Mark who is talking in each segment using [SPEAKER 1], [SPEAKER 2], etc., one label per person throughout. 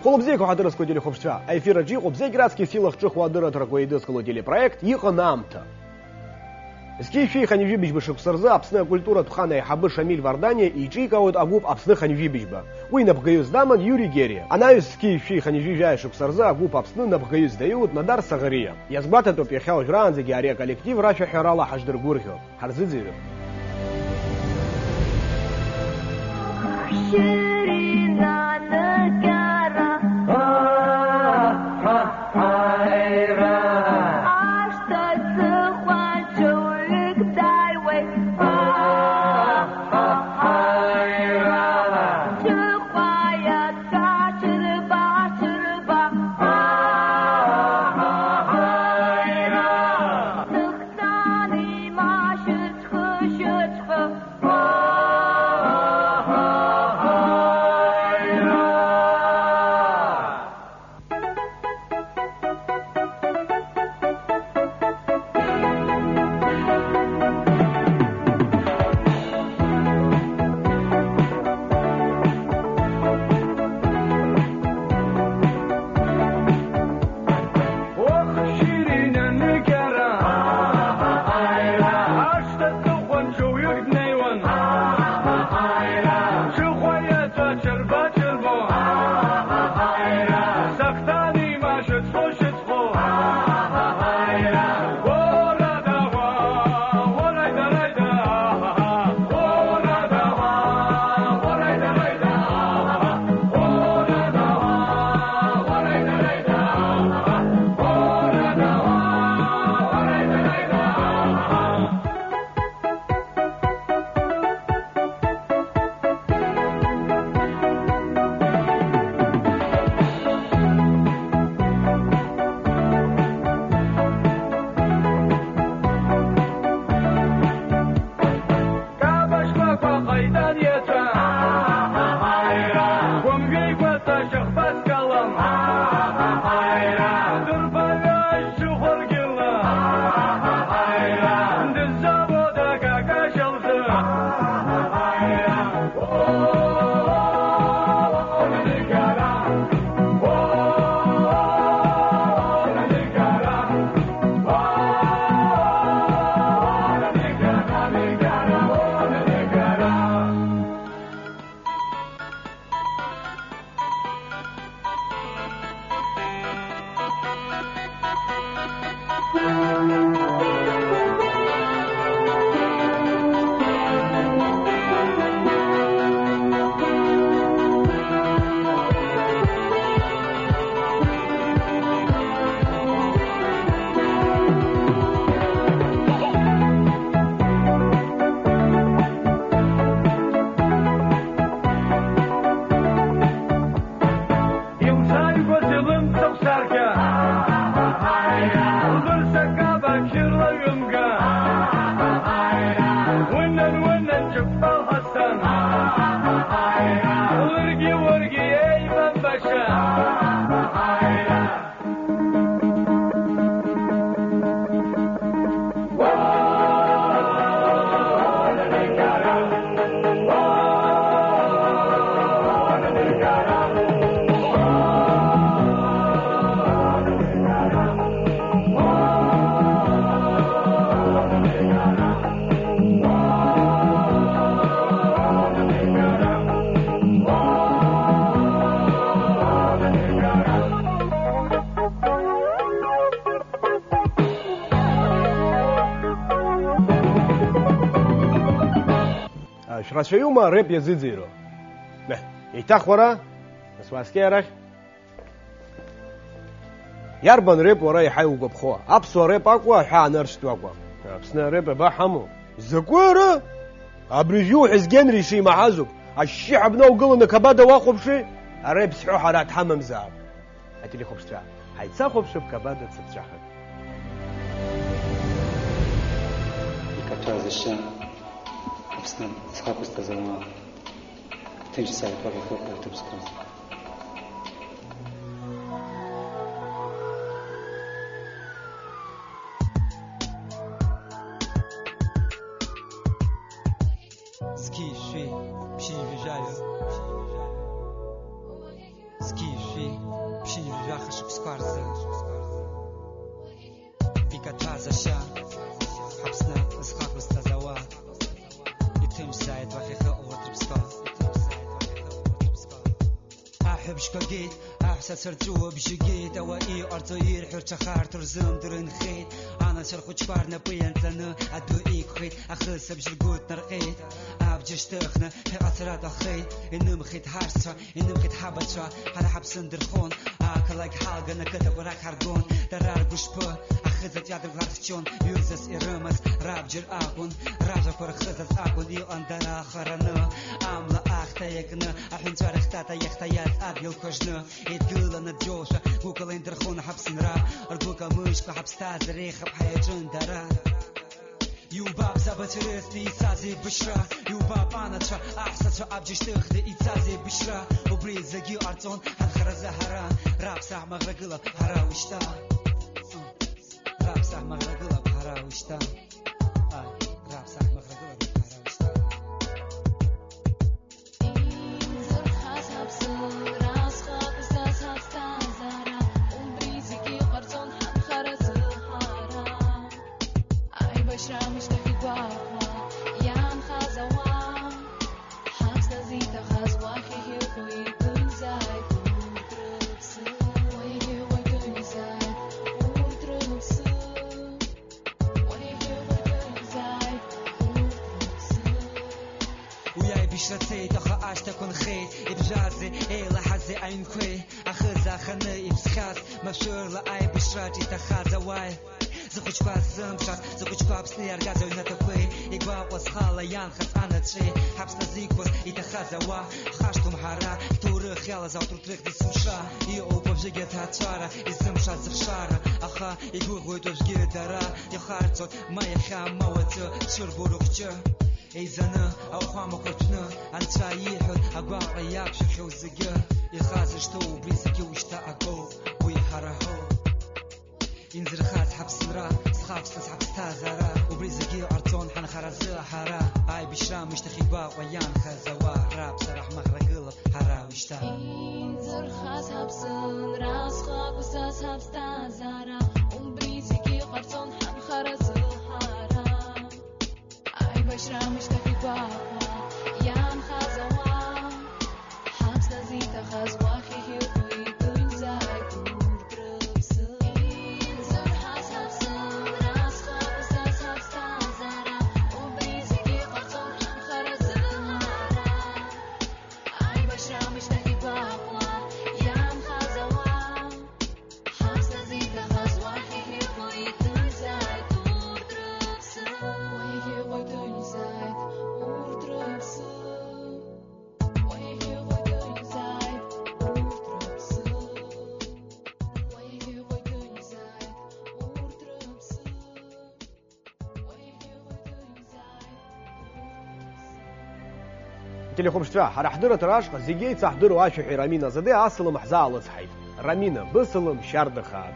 [SPEAKER 1] Холобзей кохатыр скотили хобштва. Эфира джи хобзей градских силах чехуадыра тракоиды сколотили проект Иханамта. Скифи ханижи бишба шуксарза апсная культура тухана и хабы Шамиль Вардания и чика от агуб апсны ханижи бишба. Уй набгаюз даман Юрий Герия. Анаюз скифи ханижи жая шуксарза агуб апсны набгаюз дают надар Сагария. Язбата топ яхял жран за геария коллектив Рафи Хирала Хаждыр Гурхио. Харзыдзиры. Шрашаюма рэп языдзиро. Итахвара, насваскерах. Ярбан рэп вара яхай угабхоа. Апсуа рэп аква ха анарштуаква. Апсна рэп бахаму. Закуара. Абрижу хизген риши махазук. الشعب نوقلنا كبادة واخبشي. рэп сху харат хамамза. Атили хобштра. Хайца хобшиб кабада цапчахат.
[SPEAKER 2] Икача зашан. Обстан схапу сказала. Тем же самым как это обсказано.
[SPEAKER 3] Ski, suis, puis j'aille. Ski, suis. Sinju jaħħax b'skwarza Fika tħazaxa Ħabsna isħaq istazawa Jittim sajt waħiħa u tribska أحب شكاكيت أحسن سرتوه بشكيت أوائي أرطوير حرشة خار ترزم درن خيت أنا شرخو شبار نبيان تلنا أدو إيك خيت أخلص بجلقوت نرقيت أبجش تخنا هي أثرات أخيت إنم خيت هارسا إنم خيت حابتشا هذا حبسن درخون أكلاك حالقا نكتب وراك حرقون درار قشبه أخذت يادر غارتشون يوزس إرمز راب جر أكون راجا كور خذت أكون ديو أندر آخرنا أملا أختا يقنا أحين جار اختاتا يختايات أديل كجنا يتقل أنا ديوشا قوكال اندرخون حبسن را أرقوكال مشكو حبستا زريخ بحيا جندرا يوباب زبط رثني إتسازي بشرا يوباب أنا تشا أحسن تشا أبجيش تخذي إتسازي بشرا وبريزاقي أرطون هنخرز هرا راب ساح مغرقلب هرا وشتا راب ساح مغرقلب هرا وشتا راب ساح مغرقلب هرا وشتا بشرتي تخا عاش تكون خيت إبجازي إيلا حزي عين خوي أخذ خني إبسخاس مشور لأي بشراتي تخا زواي زخوش باز زمشات زخوش بابس نير غازو نتكوي إقباب وصخالة ينخص أنا تشي حبس نزيكوز إتخا زوا خاشتم حارا تورخ يالا زاوتر تريخ دي سمشا إيو ببجيجت هاتشارا إزمشات زخشارا أخا إقوغ ويدوش جيدارا يخارتوت ما يخام موتو شربو روخجو إيزانا أو خامو كرتنا أنت يحد أقوى رياب شخو زجا يخازش تو بريزكي وشتا أقو ويحرهو ينزل خاز حبس مرا سخاف سحب ستازارا وبريزكي أرطون حنا خرزا حرا أي بشرا مشتخيبا ويان خزوا راب سرح مغرقلب حرا وشتا
[SPEAKER 4] ينزل خاز حبس مرا سخاف سحب ستازارا وبريزكي أرطون حنا خرزا بشرا مشتكي بابا يان خازوا حبس نزيتا خازوا خيهي ويدوين زايد ودربس ينزل حاس حبسن راس خابس تاز حبس تازارا وبريزكي قرطون حن خرز الهارا أي بشرا مشتكي بابا يان خازوا حبس نزيتا خازوا خيهي ويدوين زايد ودربس ويهي ويدوين
[SPEAKER 1] تليخوم شتفا حرحضرة راشقة زيجي تحضروا اشوحي رامينا زدي اصلم حزال صحيف رامينا بصلم شردخات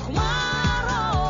[SPEAKER 4] Tomorrow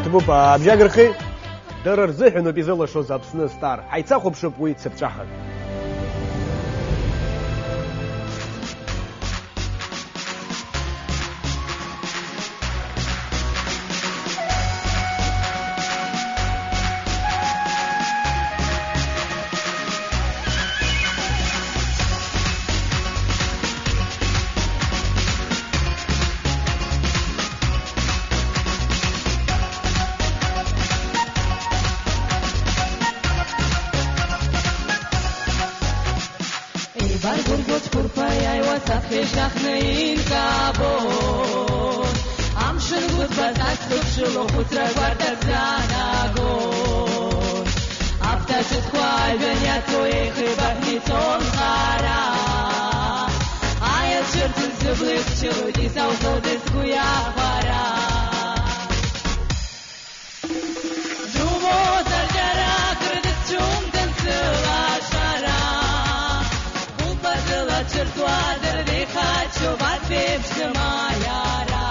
[SPEAKER 1] ҭбуп абжьагырхи дара рзыҳәаноуп изылашоз Аԥсны Стар. Ҳаицахәаԥшып уи цыԥҵәаҳан.
[SPEAKER 4] Bargurgot purpayai wasafesh nachnein kabon Am shulgut bazat khubshul khutra gvardazanagon Afta shutkhwai benyatoy khibahniton khara Ayel shirtin ziblik chiludi sauzodes kuyavara Druvo zarjara krdit chum dansila shara Чертуадер не хочу ответь моя ра.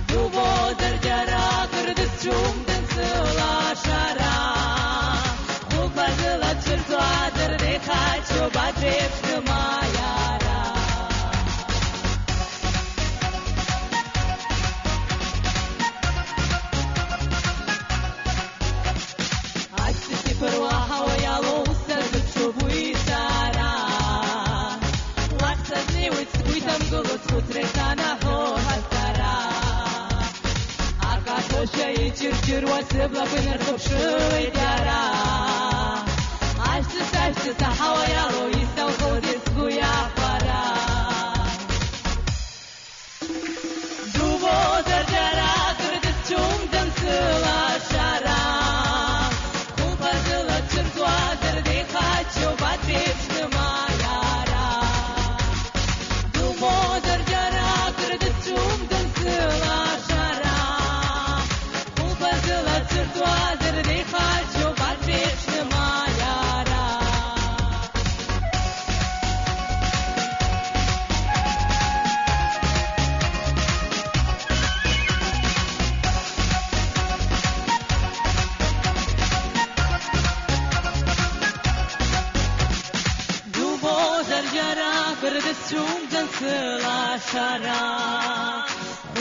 [SPEAKER 4] Дубодер дяра кырдыс чум танцела шара. Хубазела чертуадер не хочу ответь моя ра. Asti perwaha wa lusa bitsubuytara. Uităm gălăți cu trecana hohatara Acasă și-ai circiroasă blabână răbșăi deara Aștăți hawaialo isau hodis cu iapara Dubo zarjara cârdăți cium dănsăla șara Hupazăla cirtoadăr de haciu bat vecnă maiara Mozar jara kırdı çum dansıla şara Ubazıla çırtuadır de haço bat veçli mayara Mozar jara kırdı çum dansıla şara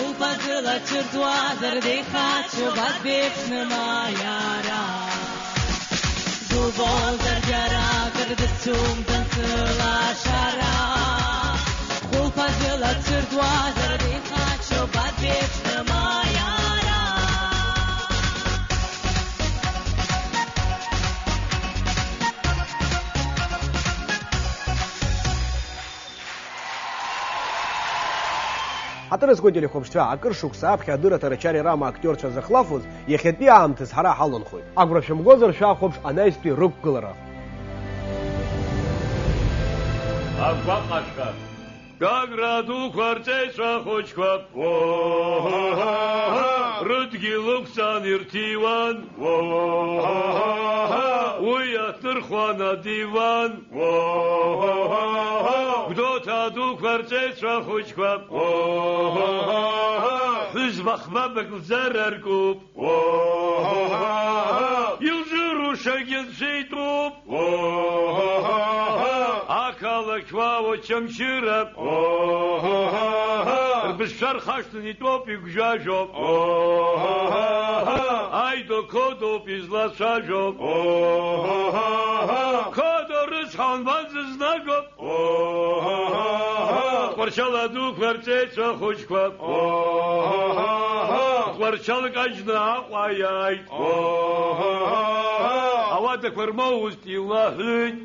[SPEAKER 4] Ubazıla çırtuadır de haço bat veçli mayara Mozar jara kırdı çum dansıla şara Ubazıla çırtuadır de haço bat veçli mayara
[SPEAKER 1] Ҳаҭырызгоит илихәаԥшцәа, акыр шықәса аԥхьа адырраҭара ачариарама актиорцәа захлафыз, иахьатәи аамҭаз ҳара ҳаланхоит. Агәра шәымгозар шәахәаԥш анаҩстәи рықәгылара.
[SPEAKER 5] Агәаҟашәа, гагра дуқәа рҵеицәа хәыҷқәа, рыдгьыл ықәҵан ирҭиуан, уи аҭырхуан адиван, Гәдоуҭа дуқәа рҵеицәа хәыҷқәа, ҳәызба хбабак лзараркуп, илзырушагьы нцәеитәуп, ақалақь уаауа чамчырап, рбызшәа рхашҭын итәоуп игәжәажәоуп, аидо қодоуп излацәажәоуп, қодо рыцҳа базызнагоуп, Тҟәарчал адуқәа рҵеицәа хәыҷқәа, Тҟәарчал кажьны Аҟәа иааит, ауадақәа рмоуст илаҳәит,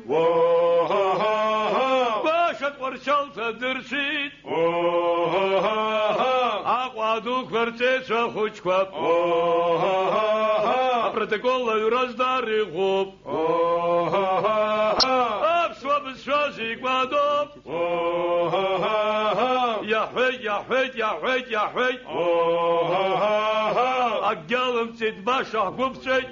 [SPEAKER 5] баша Тҟәарчал ҭадыршәит, Аҟәа адуқәа рҵеицәа хәыҷқәа, апротокол аҩра здарыӷәӷәоуп, аԥсуа бызшәа зикәадоуп, иаҳәеит, иаҳәеит, иаҳәеит, иаҳәеит, акгьы алымҵит, баша ҳгәыԥҵәеит.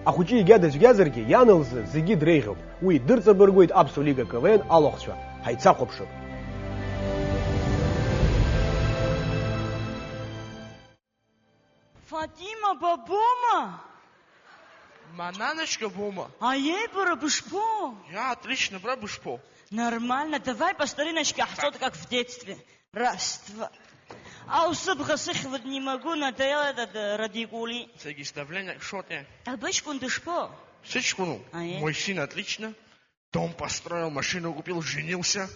[SPEAKER 1] Ахәыҷы егьа дыцәгьазаргьы иан лзы зегьы дреиӷьуп. Уи дырҵабыргуеит Аԥсуа Лига КВН алахәцәа. Ҳаицахәаԥшып.
[SPEAKER 4] Мадима бабума.
[SPEAKER 6] Мананочка бума.
[SPEAKER 4] А ей пора бушпо.
[SPEAKER 6] Я отлично, бра, бушпо.
[SPEAKER 4] Нормально, давай по стариночке, что-то как в детстве. Раз, два. А усыпха сыхвать не могу, надоел этот радикули.
[SPEAKER 6] Сегис давление, шоте.
[SPEAKER 4] А бычкун ты шпо?
[SPEAKER 6] Сычкуну. Мой сын отлично. Дом построил, машину купил, женился.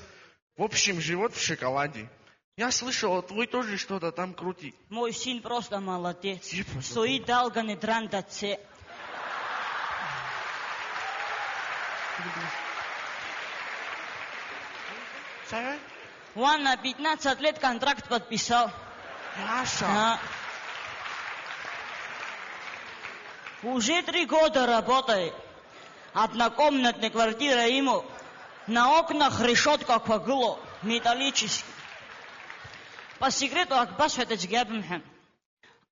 [SPEAKER 6] В общем, живет в шоколаде. Я слышал, твой тоже что-то там крутит.
[SPEAKER 4] Мой сын просто молодец.
[SPEAKER 6] Типа,
[SPEAKER 4] Свои долганы драндаце. Он на 15 лет контракт подписал.
[SPEAKER 6] Яша.
[SPEAKER 4] Уже 3 года работает. Однокомнатная квартира ему. На окнах решетка квагло. Металлический. По секрету Акбаш это джгабмхем.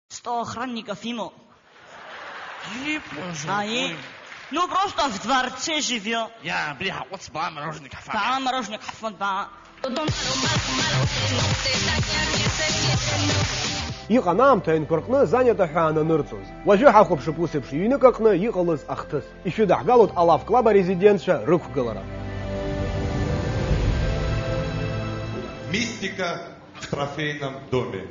[SPEAKER 4] 100 охранников ему. Ну просто в дворце живет.
[SPEAKER 6] Я, бля, вот с мороженое кафе.
[SPEAKER 4] Мороженое кафе, да.
[SPEAKER 1] Иҟанамҭа аинқәа занято ҳәа ананырҵоз. Уажәы ҳахәаԥшып ус еиԥш ҩнык аҟны иҟалаз ахҭыс. Ишәыдаҳгалоит Алаф Клаб арезидентцәа рықәгылара.
[SPEAKER 7] Мистика в трофейном доме.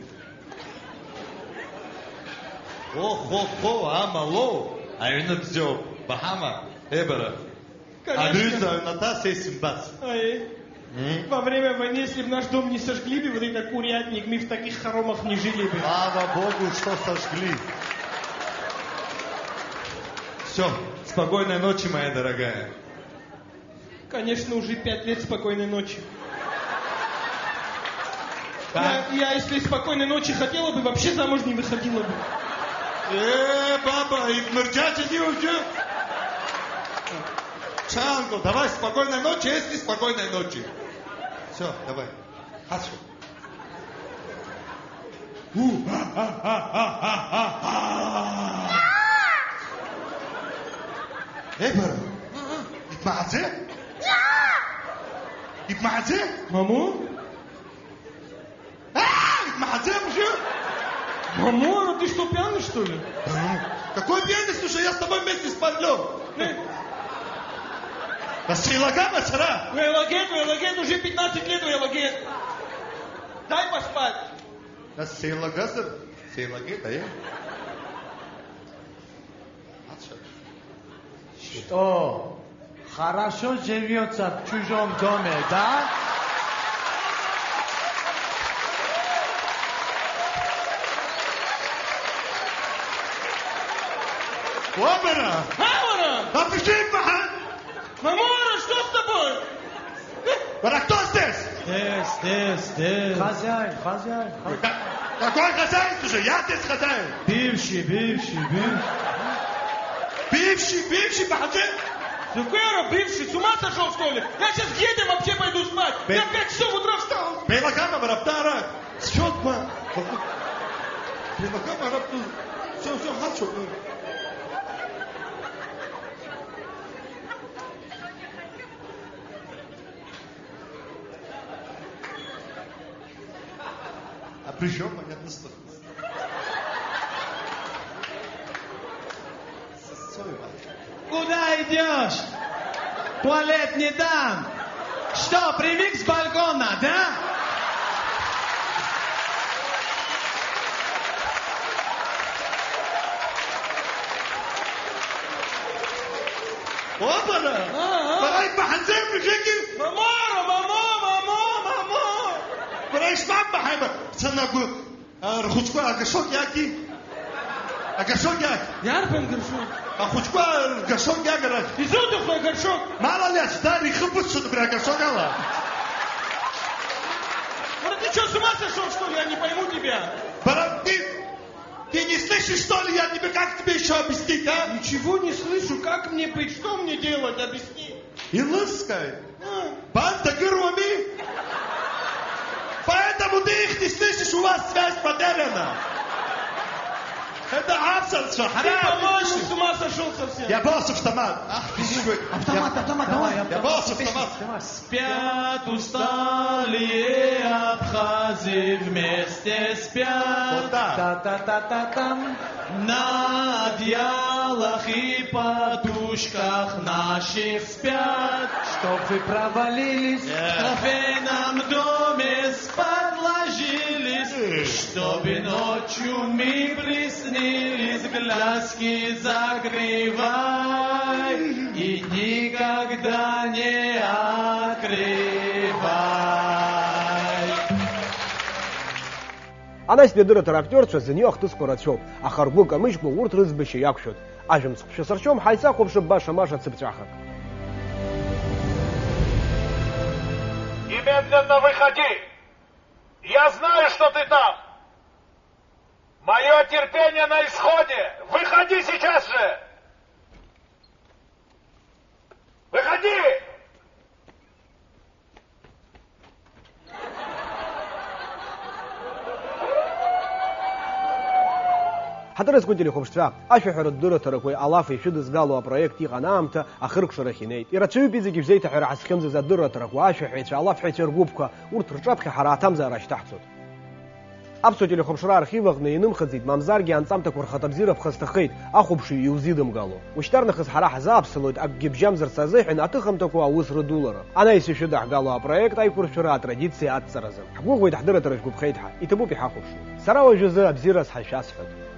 [SPEAKER 7] О-хо-хо, амало, аҩны бзиоуп, баҳама, ебара. Аҩыза аҩнаҭа са исымбац.
[SPEAKER 8] Во время войны, если бы наш дом не сожгли бы, вот этот курятник, мы в таких хоромах не жили бы.
[SPEAKER 7] Слава Богу, что сожгли. Все, спокойной ночи, моя дорогая.
[SPEAKER 8] Конечно, уже 5 лет спокойной ночи. Я, если спокойной ночи хотела бы, вообще замуж не выходила бы.
[SPEAKER 7] Баба, и мырчачи не уже. Чанко, давай спокойной ночи, если спокойной ночи. Все, давай. Хасу. Эбер. Итмазе? Итмазе?
[SPEAKER 8] Маму?
[SPEAKER 7] Итмазе уже?
[SPEAKER 8] Маму, ты что, пьяный, что ли?
[SPEAKER 7] Какой пьяный? Слушай, я с тобой вместе спалю. Василага, сара.
[SPEAKER 8] Велагет, уже 15 лет велагет. Дай поспать.
[SPEAKER 7] Василага, сара. Велагет, а я?
[SPEAKER 9] Что? Хорошо живется в чужом доме, да?
[SPEAKER 7] Вабера!
[SPEAKER 8] Мамора!
[SPEAKER 7] Да ты же пахан!
[SPEAKER 8] Мамора, что с тобой?
[SPEAKER 7] А кто здесь?
[SPEAKER 9] Здесь. Хозяин.
[SPEAKER 7] Какой хозяин? Слушай, я здесь хозяин.
[SPEAKER 9] Бывший.
[SPEAKER 7] Бывший, пахан!
[SPEAKER 8] Зукера, бывший, с ума сошел, что ли? Я сейчас едем, вообще пойду спать. Я 5 часов утра встал.
[SPEAKER 7] Белакама, Раптара. Счетма. Белакама, Рапту. Все, хачу. А при чем понятно что?
[SPEAKER 9] Куда идешь? Туалет не дам. Что, привык с балкона, да?
[SPEAKER 7] Опара! Парай баханзер мужики!
[SPEAKER 8] Мамора!
[SPEAKER 7] Парай шмам бахайба! Цанагу рхучку агашок яки! Агашок як!
[SPEAKER 8] Ярбен горшок.
[SPEAKER 7] Ахучку агашок ягара!
[SPEAKER 8] Изотухлый горшок.
[SPEAKER 7] Мало ли, старый хыбутся, бля, агашок ала!
[SPEAKER 8] Ты что, с ума сошел, что ли? Я не пойму тебя.
[SPEAKER 7] Парай, ты не слышишь, что ли? Я тебе как тебе еще объяснить, а?
[SPEAKER 8] Ничего не слышу. Как мне быть? Что мне делать? Объясни.
[SPEAKER 7] Илыскай. Банда героями. Поэтому ты их не слышишь, у вас связь потеряна. Это авторство,
[SPEAKER 8] Ты, по-моему, с ума сошел совсем.
[SPEAKER 7] Я босс автомат. Ах, ты свой.
[SPEAKER 9] Автомат, давай.
[SPEAKER 7] Я босс автомат.
[SPEAKER 9] Спят усталые абхазы, вместе спят. Та-та-та-та-там. На одеялах и подушках наших спят. Чтоб вы провалились, в кофейном доме спать ложились. Чтобы ночью мы приснились, глазки закрывай и никогда не открывай.
[SPEAKER 1] Она себе дыры трактёрча, за неё хтыс корачёв, а харгу камышку урт рызбыщи якшут. Ажым сарчом хайса хопшып баша маша цыпчахак.
[SPEAKER 10] Немедленно выходи! Я знаю, что ты там! Мое терпение на исходе! Выходи сейчас же! Выходи!
[SPEAKER 1] حضرتك قلت لي خبشتها أشهر الدرة تركوي ألاف يشد قالوا بروجكت يغنامته أخرق شرخيني يرتشوي بيزي كيف زيت حر عس خمسة زاد درة تركوا أشهر حيت ألاف حيت يرقوبك ورترجبك حراتم زارش تحصد أبسط لي خبشرا أرخيبك نينم خزيد ممزارجي أنصامتك ورخطب زيرة بخستخيت أخو بشي يوزيدم قالوا واشترنا خز حراح زاب سلود أجيب جامزر سازيح إن أتخمتكوا أوسر دولار أنا يسي شدح قالوا بروجكت أي كورشرا تراديتسي أتسرزم حقوق ويتحضر ترجقوب خيتها يتبو بحاخوش سراوي جزء بزيرس حشاسفت